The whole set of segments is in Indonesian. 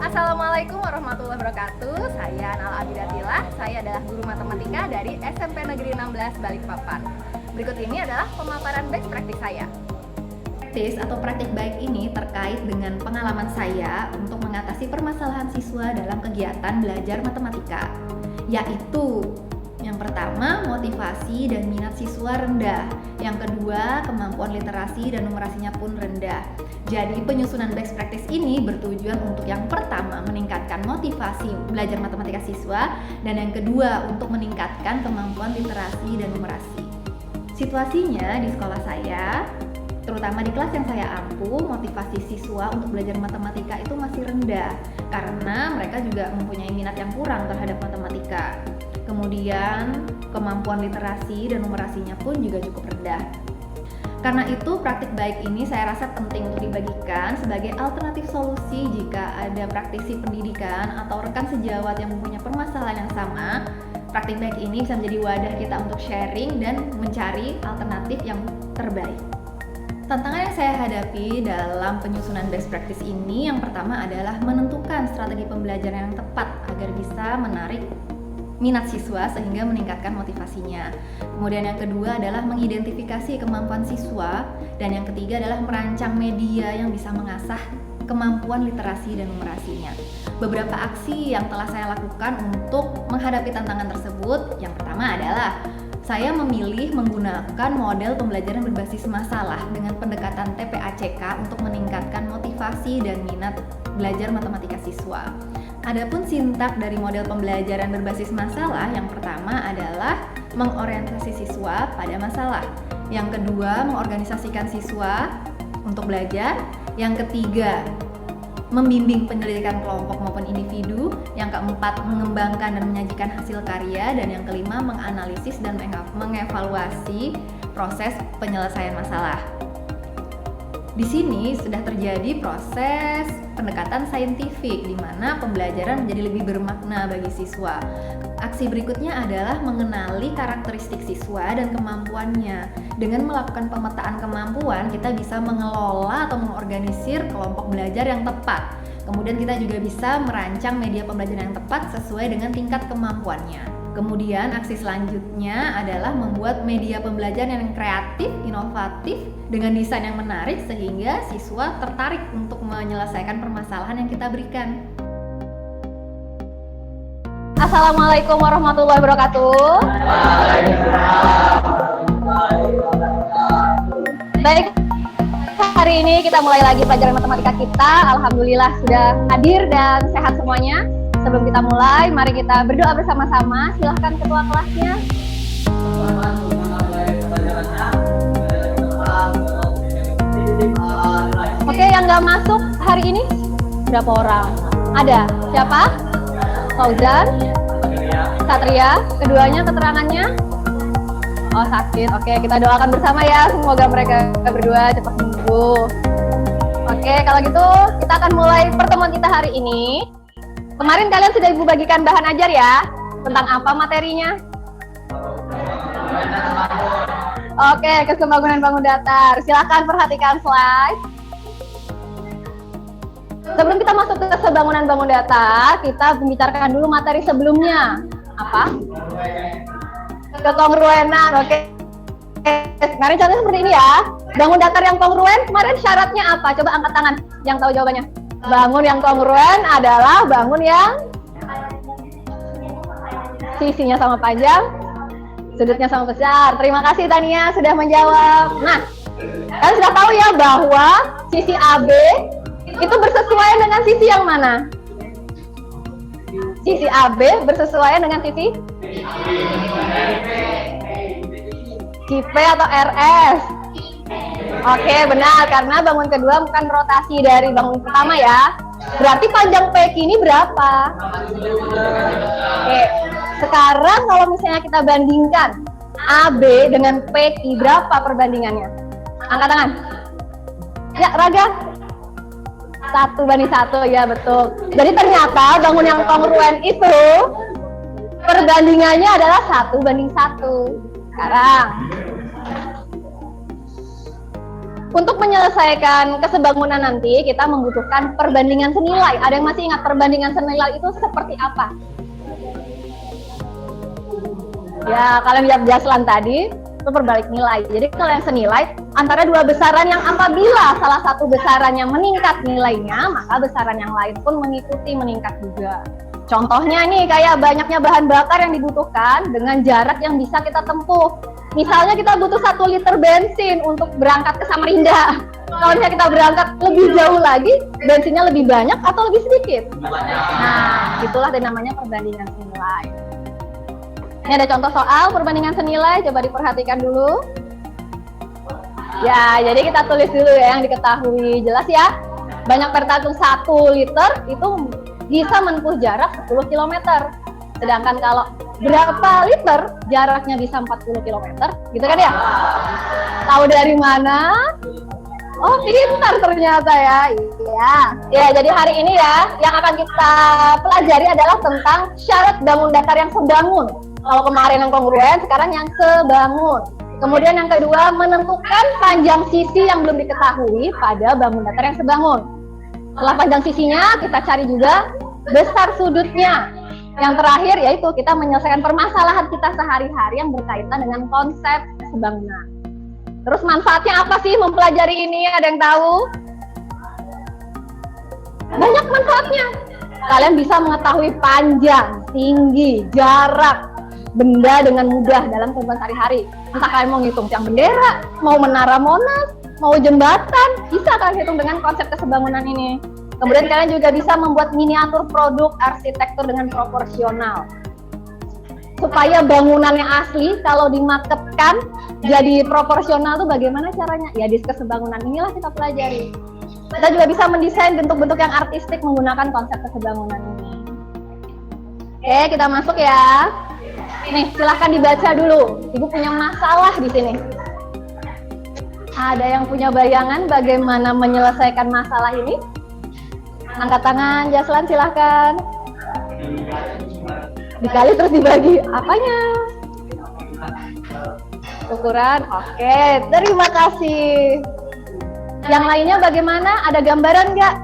Assalamualaikum warahmatullahi wabarakatuh. Saya Nala Abidatillah. Saya adalah guru matematika dari SMP Negeri 16 Balikpapan. Berikut ini adalah pemaparan best practice saya. Praktis atau praktik baik ini terkait dengan pengalaman saya untuk mengatasi permasalahan siswa dalam kegiatan belajar matematika, yaitu yang pertama, motivasi dan minat siswa rendah. Yang kedua, kemampuan literasi dan numerasinya pun rendah. Jadi penyusunan best practice ini bertujuan untuk yang pertama, meningkatkan motivasi belajar matematika siswa, dan yang kedua, untuk meningkatkan kemampuan literasi dan numerasi. Situasinya di sekolah saya, terutama di kelas yang saya ampu, motivasi siswa untuk belajar matematika itu masih rendah karena mereka juga mempunyai minat yang kurang terhadap matematika. Kemudian kemampuan literasi dan numerasinya pun juga cukup rendah. Karena itu praktik baik ini saya rasa penting untuk dibagikan sebagai alternatif solusi jika ada praktisi pendidikan atau rekan sejawat yang mempunyai permasalahan yang sama. Praktik baik ini bisa menjadi wadah kita untuk sharing dan mencari alternatif yang terbaik. Tantangan yang saya hadapi dalam penyusunan best practice ini yang pertama adalah menentukan strategi pembelajaran yang tepat agar bisa menarik minat siswa sehingga meningkatkan motivasinya. Kemudian yang kedua adalah mengidentifikasi kemampuan siswa, dan yang ketiga adalah merancang media yang bisa mengasah kemampuan literasi dan numerasinya. Beberapa aksi yang telah saya lakukan untuk menghadapi tantangan tersebut, yang pertama adalah saya memilih menggunakan model pembelajaran berbasis masalah dengan pendekatan TPACK untuk meningkatkan motivasi dan minat belajar matematika siswa. Adapun sintak dari model pembelajaran berbasis masalah, yang pertama adalah mengorientasi siswa pada masalah. Yang kedua, mengorganisasikan siswa untuk belajar. Yang ketiga, membimbing penyelidikan kelompok maupun individu. Yang keempat, mengembangkan dan menyajikan hasil karya. Dan yang kelima, menganalisis dan mengevaluasi proses penyelesaian masalah. Di sini sudah terjadi proses pendekatan saintifik di mana pembelajaran menjadi lebih bermakna bagi siswa. Aksi berikutnya adalah mengenali karakteristik siswa dan kemampuannya. Dengan melakukan pemetaan kemampuan, kita bisa mengelola atau mengorganisir kelompok belajar yang tepat. Kemudian kita juga bisa merancang media pembelajaran yang tepat sesuai dengan tingkat kemampuannya. Kemudian aksi selanjutnya adalah membuat media pembelajaran yang kreatif, inovatif, dengan desain yang menarik sehingga siswa tertarik untuk menyelesaikan permasalahan yang kita berikan. Assalamualaikum warahmatullahi wabarakatuh. Baik, hari ini kita mulai lagi pelajaran matematika kita. Alhamdulillah sudah hadir dan sehat semuanya. Sebelum kita mulai, mari kita berdoa bersama-sama. Silahkan ketua kelasnya. Oke, yang nggak masuk hari ini berapa orang? Ada. Siapa? Fauzan? Satria. Keduanya keterangannya? Oh, sakit. Oke, kita doakan bersama ya. Semoga mereka berdua cepat sembuh. Oke, kalau gitu kita akan mulai pertemuan kita hari ini. Kemarin kalian sudah Ibu bagikan bahan ajar ya? Tentang apa materinya? Oke, kesembangunan bangun datar. Silahkan perhatikan slide. Sebelum kita masuk ke kesembangunan bangun datar, kita membicarakan dulu materi sebelumnya. Apa? Kekongruenan. Oke. Kemarin contohnya seperti ini ya. Bangun datar yang kongruen, kemarin syaratnya apa? Coba angkat tangan yang tahu jawabannya. Bangun yang kongruen adalah bangun yang sisinya sama panjang, sudutnya sama besar. Terima kasih Tania sudah menjawab. Nah, kalian sudah tahu ya bahwa sisi AB itu bersesuaian dengan sisi yang mana? Sisi AB bersesuaian dengan sisi JP atau RS. Oke, benar, karena bangun kedua bukan rotasi dari bangun pertama ya. Berarti panjang PQ ini berapa? Oke, sekarang kalau misalnya kita bandingkan AB dengan PQ, berapa perbandingannya? Angkat tangan. Ya, Raga. 1:1, ya betul. Jadi ternyata bangun yang kongruen itu perbandingannya adalah 1:1. Sekarang Untuk menyelesaikan kesebangunan nanti, kita membutuhkan perbandingan senilai. Ada yang masih ingat perbandingan senilai itu seperti apa? Ya, kalian lihat Jaslan tadi, itu perbalik nilai. Jadi kalau yang senilai, antara dua besaran yang apabila salah satu besarannya meningkat nilainya, maka besaran yang lain pun mengikuti meningkat juga. Contohnya nih, kayak banyaknya bahan bakar yang dibutuhkan dengan jarak yang bisa kita tempuh. Misalnya kita butuh 1 liter bensin untuk berangkat ke Samarinda. Kalau misalnya kita berangkat lebih jauh lagi, bensinnya lebih banyak atau lebih sedikit? Nah, itulah namanya perbandingan senilai. Ini ada contoh soal perbandingan senilai, coba diperhatikan dulu. Ya, jadi kita tulis dulu ya yang diketahui. Jelas ya? Banyak pertatung 1 liter itu bisa menempuh jarak 10 km. Sedangkan kalau berapa liter jaraknya bisa 40 km, gitu kan ya? Tahu dari mana? Oh, pintar ternyata ya. Iya. Ya, jadi hari ini ya yang akan kita pelajari adalah tentang syarat bangun datar yang sebangun. Kalau kemarin yang kongruen, sekarang yang sebangun. Kemudian yang kedua, menentukan panjang sisi yang belum diketahui pada bangun datar yang sebangun. Setelah panjang sisinya, kita cari juga besar sudutnya. Yang terakhir yaitu kita menyelesaikan permasalahan kita sehari-hari yang berkaitan dengan konsep kesebangunan. Terus manfaatnya apa sih mempelajari ini? Ada yang tahu? Banyak manfaatnya. Kalian bisa mengetahui panjang, tinggi, jarak benda dengan mudah dalam kehidupan sehari-hari. Entah kalian mau ngitung tiang bendera, mau menara Monas, mau jembatan, bisa kalian hitung dengan konsep kesebangunan ini. Kemudian kalian juga bisa membuat miniatur produk arsitektur dengan proporsional. Supaya bangunannya asli, kalau dimarketkan jadi proporsional itu bagaimana caranya? Ya di kesebangunan inilah kita pelajari. Kita juga bisa mendesain bentuk-bentuk yang artistik menggunakan konsep kesebangunan ini. Oke, kita masuk ya. Nih, silahkan dibaca dulu. Ibu punya masalah di sini. Ada yang punya bayangan bagaimana menyelesaikan masalah ini? Angkat tangan, Jaslan silahkan. Dikali terus dibagi. Apanya? Ukuran. Oke, terima kasih. Yang lainnya bagaimana? Ada gambaran nggak?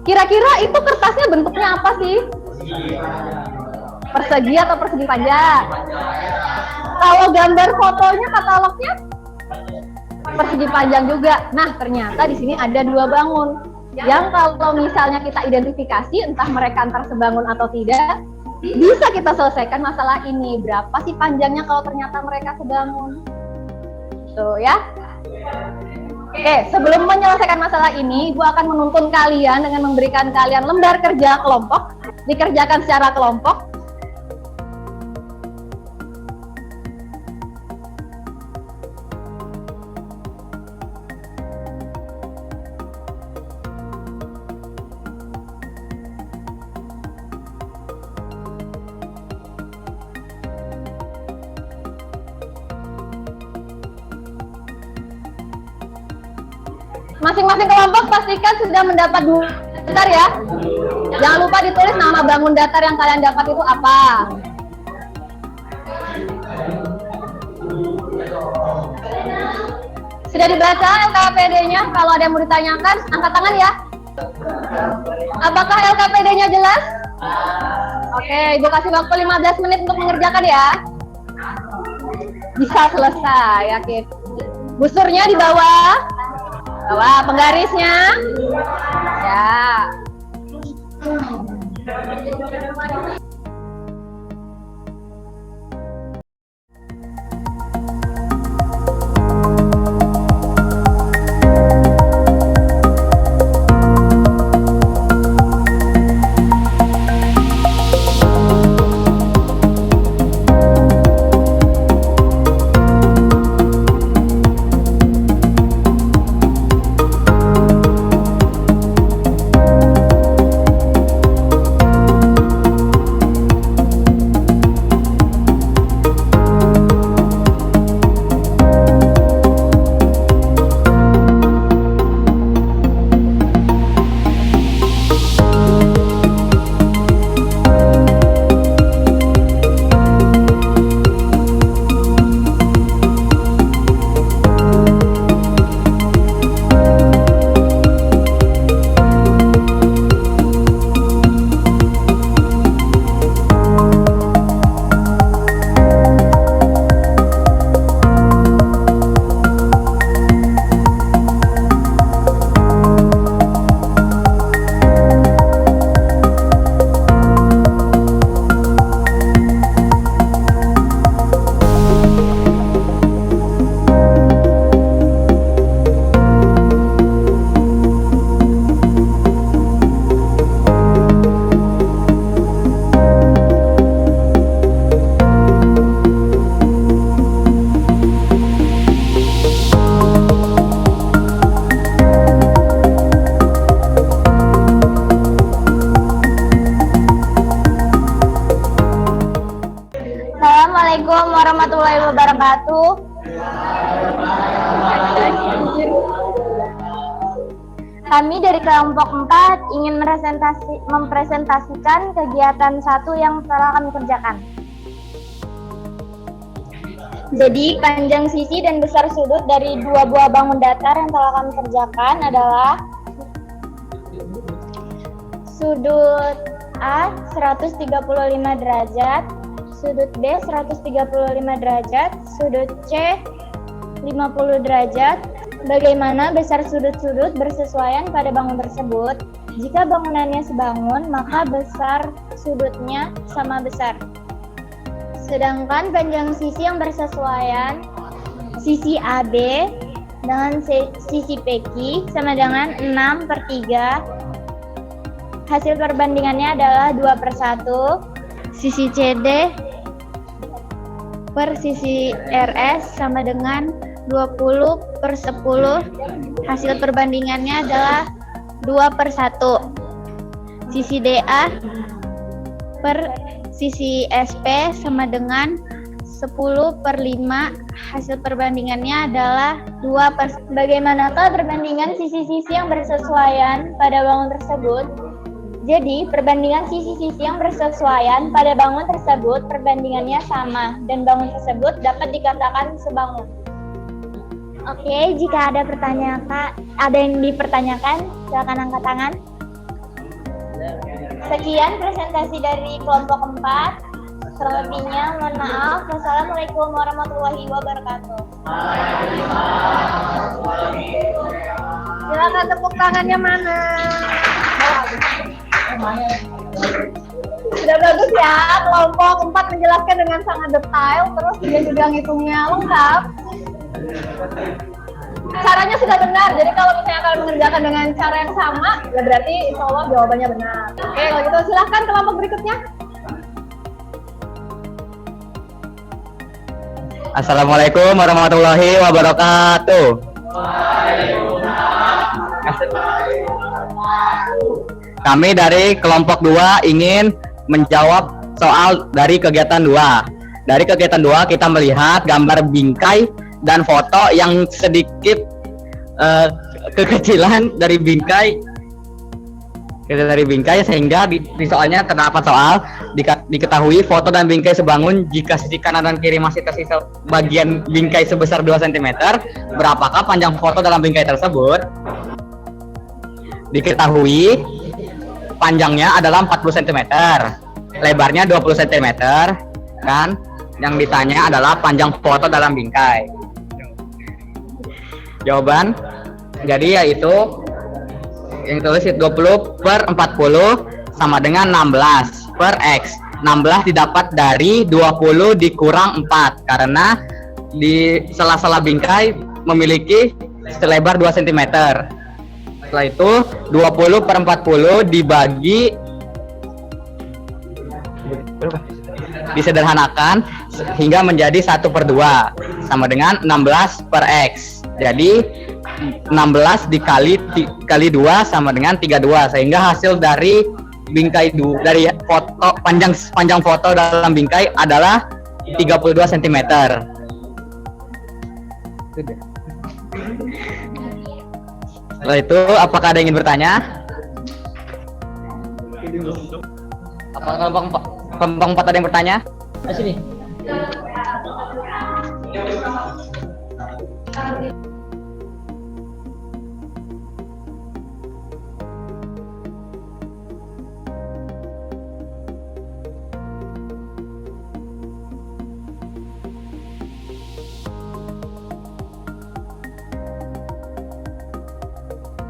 Kira-kira itu kertasnya bentuknya apa sih? Persegi atau persegi panjang? Kalau gambar fotonya, katalognya? Persegi panjang juga. Nah, ternyata di sini ada 2 bangun. Yang kalau misalnya kita identifikasi entah mereka antar sebangun atau tidak, bisa kita selesaikan masalah ini. Berapa sih panjangnya kalau ternyata mereka sebangun? Tuh ya. Oke, sebelum menyelesaikan masalah ini, Ibu akan menuntun kalian dengan memberikan kalian lembar kerja kelompok, dikerjakan secara kelompok. Masing-masing kelompok pastikan sudah mendapat 2 datar ya. Jangan lupa ditulis nama bangun datar yang kalian dapat itu apa. Sudah dibaca LKPD-nya? Kalau ada yang mau ditanyakan, angkat tangan ya. Apakah LKPD-nya jelas? Oke, Ibu kasih waktu 15 menit untuk mengerjakan ya. Bisa selesai, yakin. Busurnya di bawah. Bawah penggarisnya. Ya. Kami dari kelompok 4 ingin mempresentasikan kegiatan 1 yang telah kami kerjakan. Jadi, panjang sisi dan besar sudut dari 2 buah bangun datar yang telah kami kerjakan adalah sudut A 135 derajat, sudut B 135 derajat, sudut C 50 derajat. Bagaimana besar sudut-sudut bersesuaian pada bangun tersebut? Jika bangunannya sebangun, maka besar sudutnya sama besar. Sedangkan panjang sisi yang bersesuaian, sisi AB dengan sisi PQ sama dengan 6/3. Hasil perbandingannya adalah 2/1. Sisi CD per sisi RS sama dengan 20/10. Hasil perbandingannya adalah 2/1. Sisi DA per sisi SP sama dengan 10/5. Hasil perbandingannya adalah 2/1. Bagaimanakah perbandingan sisi-sisi yang bersesuaian pada bangun tersebut? Jadi, perbandingan sisi-sisi yang bersesuaian pada bangun tersebut perbandingannya sama dan bangun tersebut dapat dikatakan sebangun. Oke, jika ada yang dipertanyakan, silakan angkat tangan. Sekian presentasi dari kelompok 4. Selebihnya mohon maaf. Wassalamualaikum warahmatullahi wabarakatuh. Silakan tepuk tangannya mana? Sudah bagus ya, kelompok 4 menjelaskan dengan sangat detail, terus juga ngitungnya lengkap. Caranya sudah benar, jadi kalau misalnya kalian mengerjakan dengan cara yang sama, ya berarti insya Allah jawabannya benar. Oke, kalau gitu silahkan kelompok berikutnya. Assalamualaikum warahmatullahi wabarakatuh. Kami dari kelompok 2 ingin menjawab soal dari kegiatan 2. Dari kegiatan 2 kita melihat gambar bingkai dan foto yang sedikit kekecilan dari bingkai sehingga di soalnya terdapat soal diketahui foto dan bingkai sebangun jika sisi kanan dan kiri masih tersisa bagian bingkai sebesar 2 cm. Berapakah panjang foto dalam bingkai tersebut? Diketahui panjangnya adalah 40 cm, lebarnya 20 cm, kan? Yang ditanya adalah panjang foto dalam bingkai. Jawaban jadi yaitu yang tulis 20/40 sama dengan 16/x. 16 didapat dari 20 dikurang 4 karena di sela-sela bingkai memiliki selebar 2 cm. Setelah itu 20/40 dibagi, disederhanakan hingga menjadi 1/2 sama dengan 16/x. Jadi 16 dikali 2 sama dengan 32, sehingga hasil dari bingkai dari foto panjang foto dalam bingkai adalah 32 cm. Setelah itu, apakah ada yang ingin bertanya? Apakah kelompok 4 ada yang bertanya? Sini.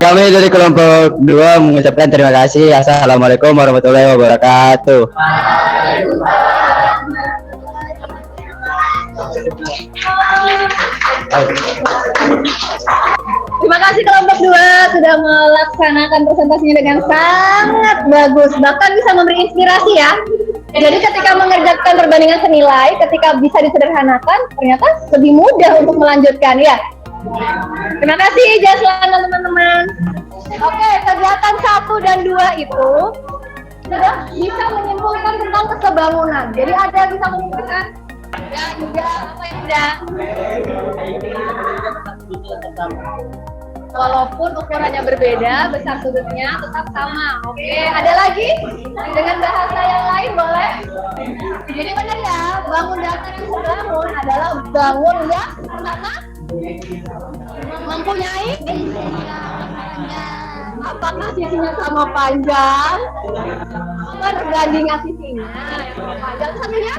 Kami dari kelompok 2 mengucapkan terima kasih. Assalamualaikum warahmatullahi wabarakatuh. Terima kasih kelompok 2 sudah melaksanakan presentasinya dengan sangat bagus, bahkan bisa memberi inspirasi ya. Jadi ketika mengerjakan perbandingan senilai, ketika bisa disederhanakan, ternyata lebih mudah untuk melanjutkan ya. Terima kasih Jaslan dan teman-teman. Oke, kegiatan 1 dan 2 itu sudah bisa menyimpulkan tentang kesebangunan. Jadi ada yang bisa menyimpulkan ya juga apa yang tidak. Walaupun ukurannya berbeda, besar sudutnya tetap sama. Oke, ada lagi? Dengan bahasa yang lain boleh? Jadi benar ya, bangun dasar yang bangun adalah bangun yang pertama mempunyai apakah sisinya sama panjang? Perbandingan sisinya yang sama panjang, satunya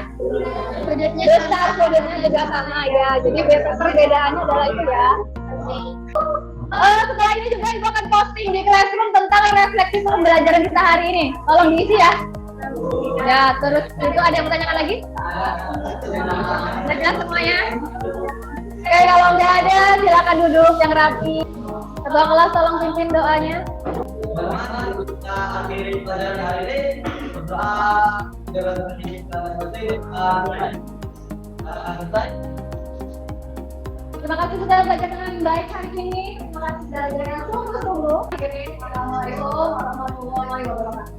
besar sudutnya juga sama ya. Jadi perbedaannya adalah itu ya. Setelah ini juga ibu akan posting di Classroom tentang refleksi pembelajaran kita hari ini. Tolong diisi ya. Ya, terus itu ada yang bertanyakan lagi? Sudah jelas semuanya? Oke, kalau nggak ada silakan duduk yang rapi. Ketua kelas tolong pimpin doanya. Kita akhiri pelajaran hari ini. Berdoa dengan Terima kasih sudah belajar dengan baik hari ini. Terima kasih sudah belajar dengan sungguh-sungguh. Assalamualaikum warahmatullahi wabarakatuh.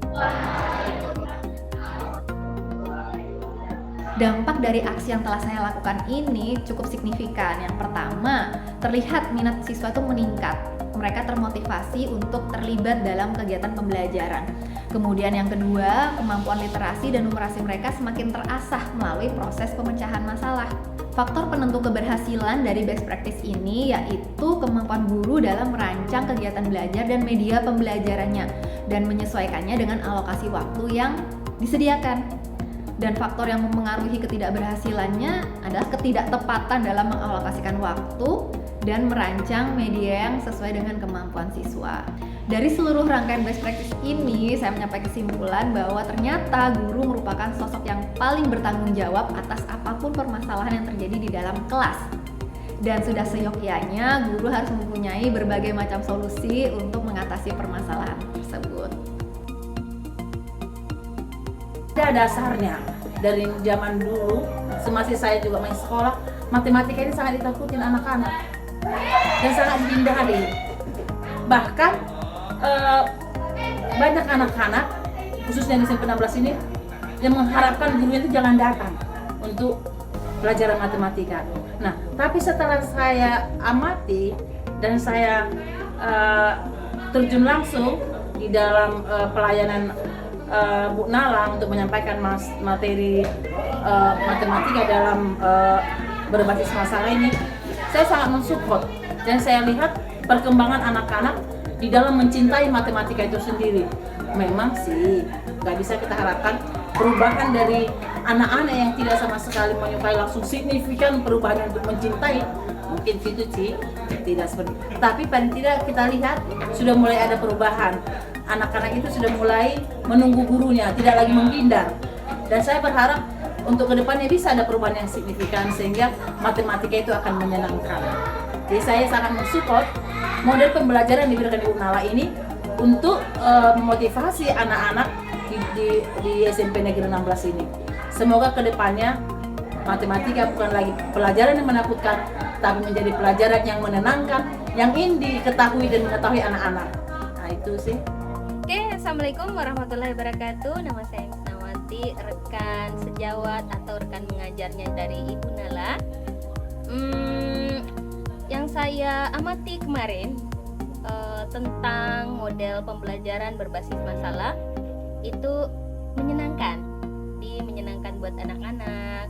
Dampak dari aksi yang telah saya lakukan ini cukup signifikan. Yang pertama, terlihat minat siswa itu meningkat. Mereka termotivasi untuk terlibat dalam kegiatan pembelajaran. Kemudian yang kedua, kemampuan literasi dan numerasi mereka semakin terasah melalui proses pemecahan masalah. Faktor penentu keberhasilan dari best practice ini yaitu kemampuan guru dalam merancang kegiatan belajar dan media pembelajarannya dan menyesuaikannya dengan alokasi waktu yang disediakan. Dan faktor yang mempengaruhi ketidakberhasilannya adalah ketidaktepatan dalam mengalokasikan waktu dan merancang media yang sesuai dengan kemampuan siswa. Dari seluruh rangkaian best practice ini, saya mencapai kesimpulan bahwa ternyata guru merupakan sosok yang paling bertanggung jawab atas apapun permasalahan yang terjadi di dalam kelas. Dan sudah seyogyanya, guru harus mempunyai berbagai macam solusi untuk mengatasi permasalahan tersebut. Pada dasarnya, dari zaman dulu, semasa saya juga main sekolah, matematika ini sangat ditakutin anak-anak dan sangat dihindari. Bahkan banyak anak-anak, khususnya di SMP 16 ini, yang mengharapkan gurunya itu jangan datang untuk pelajaran matematika. Nah, tapi setelah saya amati dan saya terjun langsung di dalam pelayanan Bu Nala untuk menyampaikan materi matematika dalam berbasis masalah ini, saya sangat mensupport dan saya lihat perkembangan anak-anak di dalam mencintai matematika itu sendiri. Memang sih nggak bisa kita harapkan perubahan dari anak-anak yang tidak sama sekali menyukai langsung signifikan perubahan untuk mencintai, mungkin itu sih tidak seperti itu. Tapi paling tidak kita lihat sudah mulai ada perubahan. Anak-anak itu sudah mulai menunggu gurunya, tidak lagi menghindar. Dan saya berharap untuk kedepannya bisa ada perubahan yang signifikan sehingga matematika itu akan menyenangkan. Jadi saya sangat mensupport model pembelajaran yang diberikan di Unala ini untuk memotivasi anak-anak di SMP Negeri 16 ini. Semoga kedepannya matematika bukan lagi pelajaran yang menakutkan, tapi menjadi pelajaran yang menenangkan, yang ingin diketahui dan mengetahui anak-anak. Nah itu sih. Oke, assalamualaikum warahmatullahi wabarakatuh. Nama saya Misnawati, rekan sejawat atau rekan mengajarnya dari Ibu Nala. Yang saya amati kemarin tentang model pembelajaran berbasis masalah itu menyenangkan, menyenangkan buat anak-anak.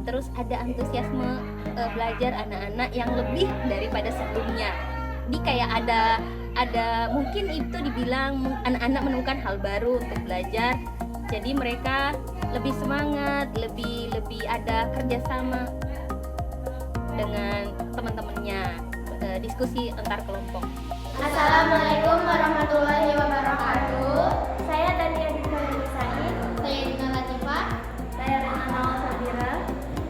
Terus ada antusiasme belajar anak-anak yang lebih daripada sebelumnya. Jadi kayak ada mungkin itu dibilang anak-anak menemukan hal baru untuk belajar, jadi mereka lebih semangat, lebih ada kerjasama dengan teman-temannya, diskusi antar kelompok. Assalamualaikum warahmatullahi wabarakatuh. Saya Dania Dikani Said. Saya Dina Latifah. Saya Rena Nawal Sabira.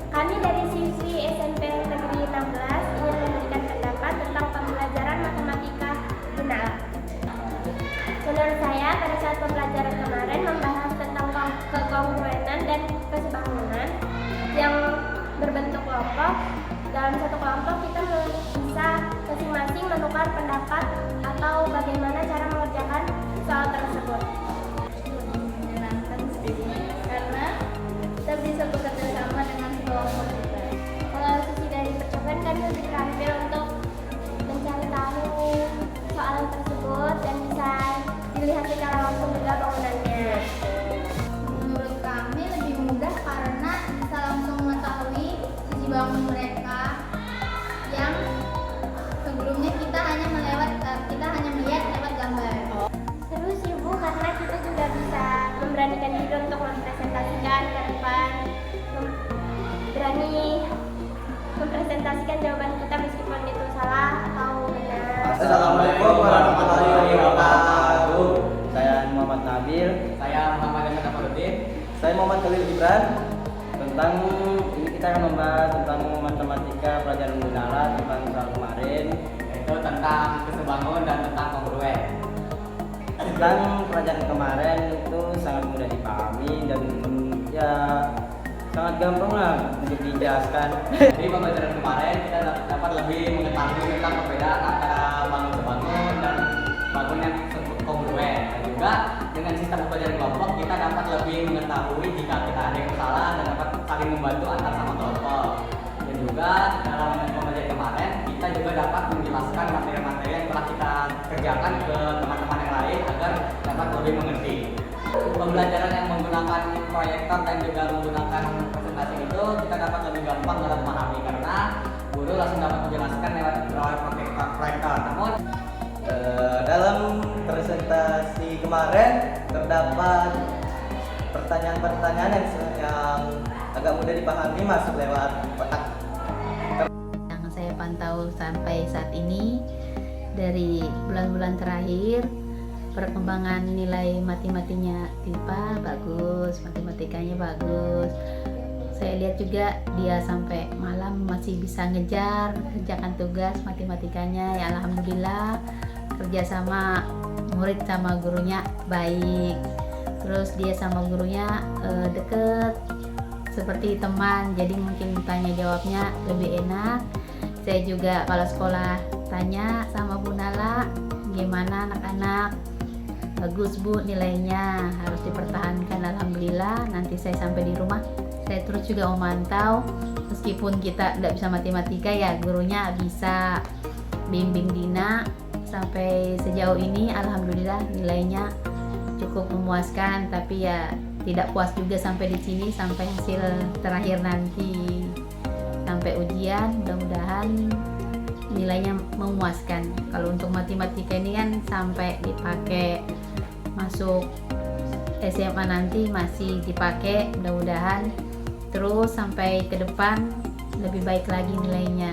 Kami dari siswi SMP Negeri 16 ingin memberikan pendapat tentang pembelajaran matematika Unala. Menurut saya, pada saat pembelajaran kemarin membahas tentang kekongruenan dan kesebangunan yang berbentuk kelompok. Dalam satu kelompok kita bisa masing-masing menukar pendapat atau bagaimana cara mengerjakan soal tersebut. Menyenangkan sih, karena kita bisa bekerja sama dengan kelompok kita. Kalau sisi dari percobaan kami lebih terampil untuk mencari tahu melihat secara langsung juga bangunannya. Menurut kami lebih mudah karena bisa langsung mengetahui sisi bangun mereka yang sebelumnya kita hanya melihat lewat gambar. Seru sih Bu, karena kita juga bisa memberanikan diri untuk mempresentasikan ke depan, berani mempresentasikan jawaban kita meskipun itu salah atau benar. Assalamualaikum warahmatullahi wabarakatuh. Saya Muhammad Nabil. Saya Muhammad Ahmaduddin. Saya Muhammad Khalil Gibran. Tentang ini kita akan membahas tentang matematika pelajaran Gunala tentang soal kemarin. Yaitu tentang kesebangun dan tentang kongruen. Tentang pelajaran kemarin itu sangat mudah dipahami dan ya sangat gampang lah untuk dijelaskan. Jadi pembelajaran kemarin kita dapat lebih mengetahui tentang perbedaan antara bangun-bangun dan bangun yang kongruen. Dan juga dengan sistem pembelajaran kelompok kita dapat lebih mengetahui jika kita ada yang salah dan dapat saling membantu antar sama kelompok. Dan juga dalam pembelajaran kemarin kita juga dapat menjelaskan materi-materi yang telah kita kerjakan ke teman-teman yang lain agar dapat lebih mengerti. Pembelajaran yang menggunakan proyektor dan juga menggunakan presentasi itu kita dapat lebih gampang dalam memahami karena guru langsung dapat menjelaskan lewat proyektor. Namun Dalam presentasi kemarin terdapat pertanyaan-pertanyaan yang agak mudah dipahami masuk lewat kotak. Yang saya pantau sampai saat ini dari bulan-bulan terakhir, perkembangan nilai matematikanya Tifa bagus, matematikanya bagus. Saya lihat juga dia sampai malam masih bisa ngejar kerjakan tugas matematikanya. Ya alhamdulillah, kerja sama murid sama gurunya baik. Terus dia sama gurunya deket seperti teman, jadi mungkin tanya jawabnya lebih enak. Saya juga kalau sekolah tanya sama Bu Nala, gimana anak-anak, bagus Bu nilainya, harus dipertahankan. Alhamdulillah, nanti saya sampai di rumah saya terus juga memantau, meskipun kita tidak bisa matematika ya gurunya bisa bimbing Dina. Sampai sejauh ini alhamdulillah nilainya cukup memuaskan, tapi ya tidak puas juga sampai di sini, sampai hasil terakhir nanti sampai ujian. Mudah-mudahan nilainya memuaskan. Kalau untuk matematika ini kan sampai dipakai masuk SMA nanti masih dipakai, mudah-mudahan terus sampai ke depan lebih baik lagi nilainya.